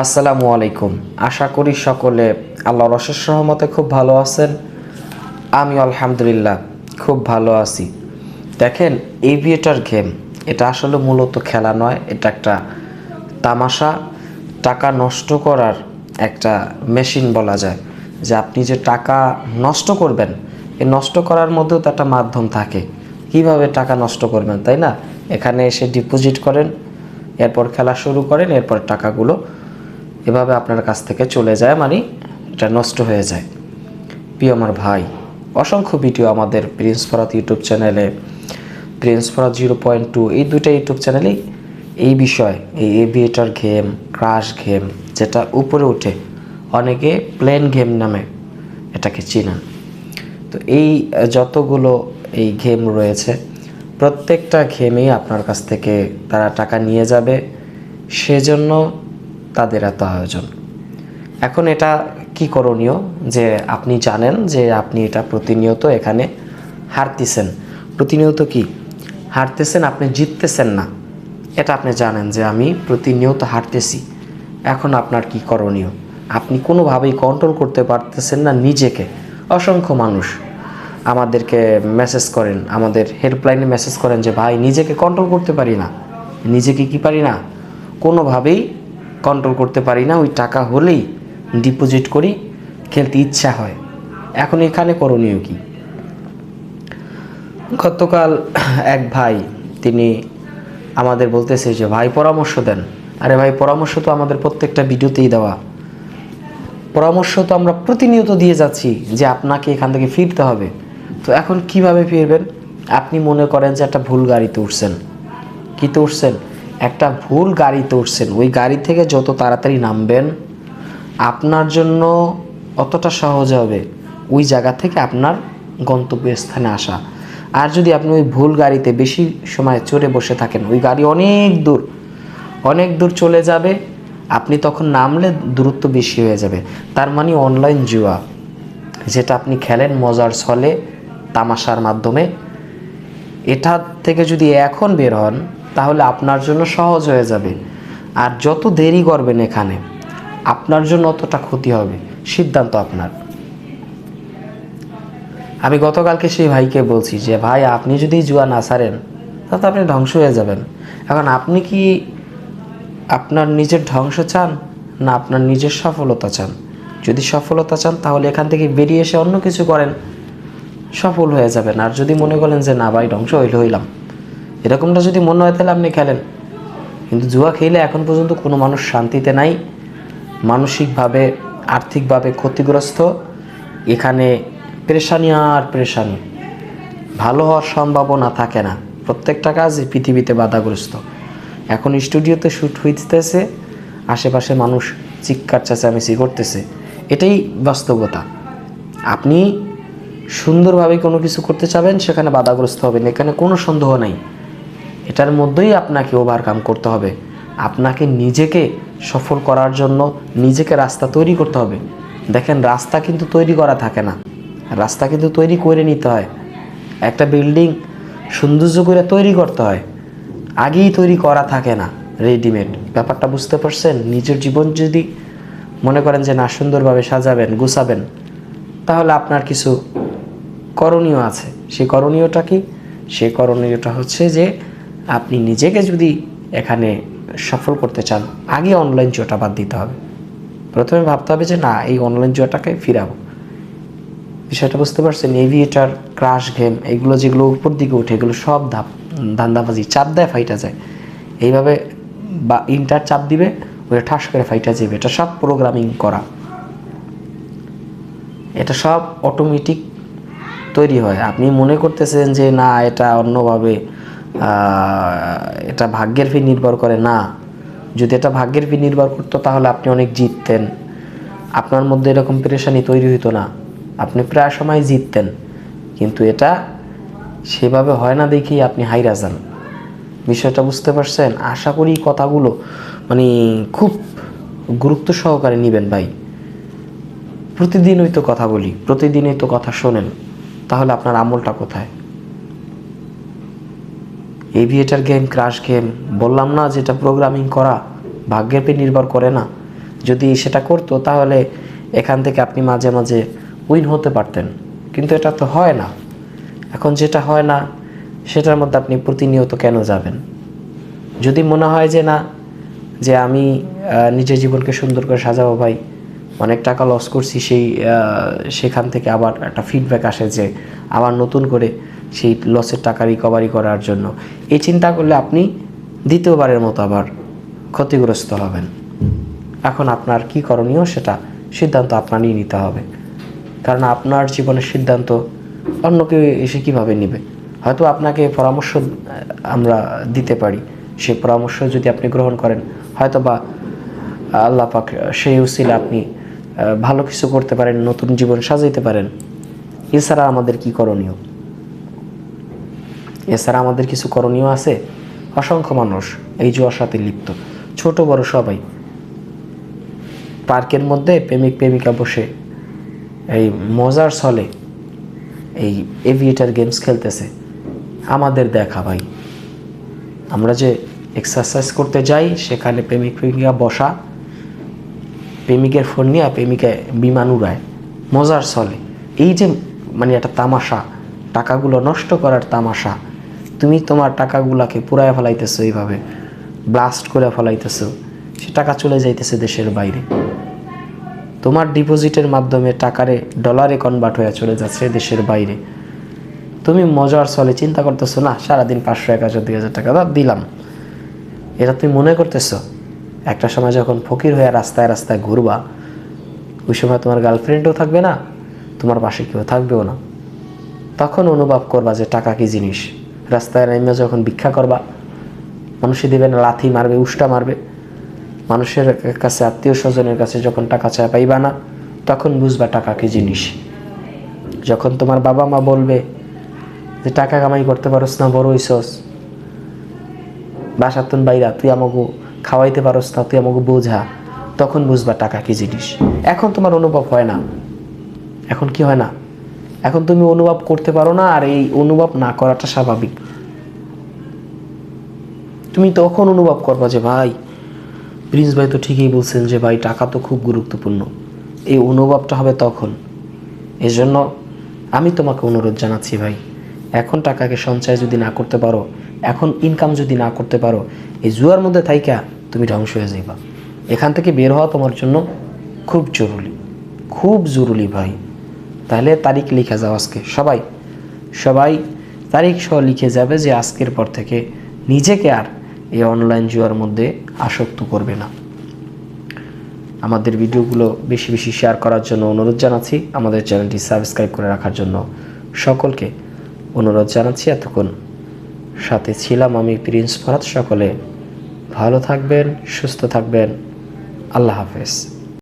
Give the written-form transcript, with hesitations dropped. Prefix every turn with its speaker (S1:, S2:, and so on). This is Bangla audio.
S1: আসসালামু আলাইকুম। আশা করি সকলে আল্লাহর অশেষ রহমতে খুব ভালো আছেন। আমি আলহামদুলিল্লাহ খুব ভালো আছি। দেখেন, এভিয়েটর গেম এটা আসলে মূলত খেলা নয়, এটা একটা তামাশা, টাকা নষ্ট করার একটা মেশিন বলা যায়। যে আপনি যে টাকা নষ্ট করবেন, এই নষ্ট করার মধ্যেও তো একটা মাধ্যম থাকে। কিভাবে টাকা নষ্ট করবেন, তাই না? এখানে এসে ডিপোজিট করেন, এরপর খেলা শুরু করেন, এরপর টাকাগুলো এভাবে আপনার কাছ থেকে চলে যায়, মানে এটা নষ্ট হয়ে যায়। প্রিয় আমার ভাই, অসংখ্য ভিডিও আমাদের প্রিন্স ফরাত ইউটিউব চ্যানেলে, প্রিন্স ফরাত 0.2 এই দুইটা ইউটিউব চ্যানেলেই এই বিষয়, এই এভিয়েটর গেম, ক্রাশ গেম, যেটা উপরে উঠে অনেকে প্লেন গেম নামে এটাকে চিনেন। তো এই যতগুলো এই গেম রয়েছে, প্রত্যেকটা গেমেই আপনার কাছ থেকে তারা টাকা নিয়ে যাবে, সেজন্য তাদের এত আয়োজন। এখন এটা কি করণীয়? যে আপনি জানেন যে আপনি এটা প্রতিনিয়ত এখানে হারতেছেন, প্রতিনিয়ত কি হারতেছেন, আপনি জিততেছেন না, এটা আপনি জানেন যে আমি প্রতিনিয়ত হারতেছি। এখন আপনার কি করণীয়? আপনি কোনোভাবেই কন্ট্রোল করতে পারতেছেন না নিজেকে। অসংখ্য মানুষ আমাদেরকে মেসেজ করেন, আমাদের হেল্পলাইনে মেসেজ করেন যে ভাই, নিজেকে কন্ট্রোল করতে পারি না। নিজেকে কি পারি না? কোনোভাবেই কন্ট্রোল করতে পারি না। ওই টাকা হলেই ডিপোজিট করি, খেলতে ইচ্ছা হয়। এখন এখানে করণীয় কি? গতকাল এক ভাই, তিনি আমাদের বলতেছে যে ভাই পরামর্শ দেন। আরে ভাই, পরামর্শ তো আমাদের প্রত্যেকটা ভিডিওতেই দেওয়া, পরামর্শ তো আমরা প্রতিনিয়ত দিয়ে যাচ্ছি যে আপনাকে এখান থেকে ফিরতে হবে। তো এখন কিভাবে ফিরবেন? আপনি মনে করেন যে একটা ভুল গাড়িতে উঠছেন, কিতে উঠছেন? একটা ভুল গাড়িতে উঠছেন। ওই গাড়ি থেকে যত তাড়াতাড়ি নামবেন আপনার জন্য অতটা সহজ হবে ওই জায়গা থেকে আপনার গন্তব্যস্থানে আসা। আর যদি আপনি ওই ভুল গাড়িতে বেশি সময় চড়ে বসে থাকেন, ওই গাড়ি অনেক দূর চলে যাবে, আপনি তখন নামলে দূরত্ব বেশি হয়ে যাবে। তার মানে অনলাইন জুয়া, যেটা আপনি খেলেন মজার ছলে, তামাশার মাধ্যমে, এটা থেকে যদি এখন বের হন তাহলে আপনার জন্য সহজ হয়ে যাবে। আর যত দেরি করবেন এখানে আপনার জন্য অতটা ক্ষতি হবে। সিদ্ধান্ত আপনার। আমি গতকালকে সেই ভাইকে বলছি যে ভাই, আপনি যদি জুয়া না ছাড়েন তাহলে আপনি ধ্বংস হয়ে যাবেন। এখন আপনি কি আপনার নিজের ধ্বংস চান, না আপনার নিজের সফলতা চান? যদি সফলতা চান তাহলে এখান থেকে বেরিয়ে এসে অন্য কিছু করেন, সফল হয়ে যাবেন। আর যদি মনে করেন যে না ভাই, ধ্বংস হইলাম, এরকমটা যদি মনে হয় তাহলে আপনি খেলেন। কিন্তু জুয়া খেলে এখন পর্যন্ত কোনো মানুষ শান্তিতে নাই, মানসিকভাবে, আর্থিকভাবে ক্ষতিগ্রস্ত। এখানে পেরেশানি আর পেরেশানি, ভালো হওয়ার সম্ভাবনা থাকে না। প্রত্যেকটা কাজই পৃথিবীতে বাধাগ্রস্ত। এখন স্টুডিওতে শ্যুট হইতেছে, আশেপাশে মানুষ চিৎকার চেঁচামেচি করতেছে, এটাই বাস্তবতা। আপনি সুন্দরভাবে কোনো কিছু করতে চাবেন, সেখানে বাধাগ্রস্ত হবেন, এখানে কোনো সন্দেহ নাই। এটার মধ্যেই আপনাকে ওভারকাম করতে হবে। আপনাকে নিজেকে সফল করার জন্য নিজেকে রাস্তা তৈরি করতে হবে। দেখেন, রাস্তা কিন্তু তৈরি করা থাকে না, রাস্তা কিন্তু তৈরি করে নিতে হয়। একটা বিল্ডিং সৌন্দর্য করে তৈরি করতে হয়, আগেই তৈরি করা থাকে না, রেডিমেড। ব্যাপারটা বুঝতে পারছেন? নিজের জীবন যদি মনে করেন যে না, সুন্দরভাবে সাজাবেন, গুছাবেন, তাহলে আপনার কিছু করণীয় আছে। সেই করণীয়টা কি? সেই করণীয়টা হচ্ছে যে আপনি নিজেকে যদি এখানে সফল করতে চান, আগে অনলাইন জুয়াটা বাদ দিতে হবে। প্রথমে ভাবতে হবে যে না, এই অনলাইন জুয়াটাকে ফিরাবো। বিষয়টা বুঝতে পারছেন? এভিয়েটর, ক্রাশ গেম, এগুলো যেগুলো উপর দিকে ওঠে, এগুলো সব ধান্দাবাজি, চাপ দেয়, ফাইটা যায়। এইভাবে বা ইন্টার চাপ দিবে, ওটা ঠাস করে ফাইটা যাবে। এটা সব প্রোগ্রামিং করা, এটা সব অটোমেটিক তৈরি হয়। আপনি মনে করতেছেন যে না, এটা অন্যভাবে, এটা ভাগ্যের ফি নির্ভর করে না। যদি এটা ভাগ্যের ফি নির্ভর করতো তাহলে আপনি অনেক জিততেন, আপনার মধ্যে এরকম পেরেশানি তৈরি হতো না, আপনি প্রায় সময় জিততেন। কিন্তু এটা সেভাবে হয় না দেখেই আপনি হাইরা যান। বিষয়টা বুঝতে পারছেন? আশা করি কথাগুলো মানে খুব গুরুত্ব সহকারে নেবেন ভাই। প্রতিদিনই তো কথা বলি, প্রতিদিনই তো কথা শোনেন, তাহলে আপনার আমলটা কোথায়? এভিয়েটর গেম, ক্রাশ গেম, বললাম না যেটা প্রোগ্রামিং করা, ভাগ্যের উপর নির্ভর করে না। যদি সেটা করতো তাহলে এখান থেকে আপনি মাঝে মাঝে উইন হতে পারতেন, কিন্তু এটা তো হয় না। এখন যেটা হয় না সেটার মধ্যে আপনি প্রতিনিয়ত কেন যাবেন? যদি মনে হয় যে না, যে আমি নিজের জীবনকে সুন্দর করে সাজাবো ভাই, অনেক টাকা লস করছি, সেখান থেকে আবার একটা ফিডব্যাক আসে যে আবার নতুন করে সেই লসের টাকা রিকভারি করার জন্য, এই চিন্তা করলে আপনি দ্বিতীয়বারের মতো আবার ক্ষতিগ্রস্ত হবেন। এখন আপনার কি করণীয় সেটা সিদ্ধান্ত আপনারই নিতে হবে, কারণ আপনার জীবনের সিদ্ধান্ত অন্য কেউ এসে কীভাবে নেবে? হয়তো আপনাকে পরামর্শ আমরা দিতে পারি, সেই পরামর্শ যদি আপনি গ্রহণ করেন, হয়তো বা আল্লাহ পাক সেই উসিলে আপনি ভালো কিছু করতে পারেন, নতুন জীবন সাজাইতে পারেন। এছাড়া আমাদের কি করণীয়? এছাড়া আমাদের কিছু করণীয় আছে? অসংখ্য মানুষ এই জুয়ার সাথে লিপ্ত, ছোট বড় সবাই। পার্কের মধ্যে প্রেমিক প্রেমিকা বসে এই মজার ছলে এই এভিয়েটার গেমস খেলতেছে। আমাদের দেখা ভাই, আমরা যে এক্সারসাইজ করতে যাই সেখানে প্রেমিক প্রেমিকা বসা, প্রেমিকের ফোন নিয়ে প্রেমিকা বিমান উড়ায় মজার ছলে। এই যে মানে একটা তামাশা, টাকাগুলো নষ্ট করার তামাশা। তুমি তোমার টাকাগুলোকে পুরায় ফেলাইতেছো, এইভাবে ব্লাস্ট করে ফেলাইতেছো, সে টাকা চলে যাইতেছে দেশের বাইরে। তোমার ডিপোজিটের মাধ্যমে টাকারে ডলারে কনভার্ট হয়ে চলে যাচ্ছে দেশের বাইরে। তুমি মজার ছলে চিন্তা করতেছো না সারাদিন 500, 1000, 2000 টাকা দিলাম, এটা তুমি মনে করতেছো। একটা সময় যখন ফকির হয়ে রাস্তায় রাস্তায় ঘুরবা, ওই সময় তোমার গার্লফ্রেন্ডও থাকবে না, তোমার পাশে কেউ থাকবেও না। তখন অনুভব করবা যে টাকা কি জিনিস। রাস্তায় নেমে যখন ভিক্ষা করবা, মানুষই দেবে না, লাথি মারবে, উষ্টা মারবে। মানুষের কাছে, আত্মীয় স্বজনের কাছে যখন টাকা চায় পাইবা না, তখন বুঝবা টাকা কি জিনিস। যখন তোমার বাবা মা বলবে যে টাকা কামাই করতে পারোস না, বড় হইছস, বাসাতুন বাইরা, তুই আমাকে খাওয়াইতে পারোস না, তুই আমাকে বোঝা, তখন বুঝবা টাকা কি জিনিস। এখন তোমার অনুভব হয় না। এখন কি হয় না? এখন তুমি অনুভব করতে পারো না, আর এই অনুভব না করাটা স্বাভাবিক। তুমি তখন অনুভব করবা যে ভাই, প্রিন্স ভাই তো ঠিকই বলছেন যে ভাই টাকা তো খুব গুরুত্বপূর্ণ। এই অনুভবটা হবে তখন। এজন্য আমি তোমাকে অনুরোধ জানাচ্ছি ভাই, এখন টাকাকে সঞ্চয় যদি না করতে পারো, এখন ইনকাম যদি না করতে পারো, এই জুয়ার মধ্যে থাইকা তুমি ধ্বংস হয়ে যাইবা। এখান থেকে বের হওয়া তোমার জন্য খুব জরুরি, খুব জরুরি ভাই। তাহলে তারিখ লিখে যাও আজকে, সবাই সবাই তারিখ সহ লিখে যাবে যে আজকের পর থেকে নিজেকে আর এই অনলাইন জুয়ার মধ্যে আসক্ত করবে না। আমাদের ভিডিওগুলো বেশি বেশি শেয়ার করার জন্য অনুরোধ জানাচ্ছি। আমাদের চ্যানেলটি সাবস্ক্রাইব করে রাখার জন্য সকলকে অনুরোধ জানাচ্ছি। এতক্ষণ সাথে ছিলাম আমি প্রিন্স ফরহাদ। সকলে ভালো থাকবেন, সুস্থ থাকবেন। আল্লাহ হাফেজ।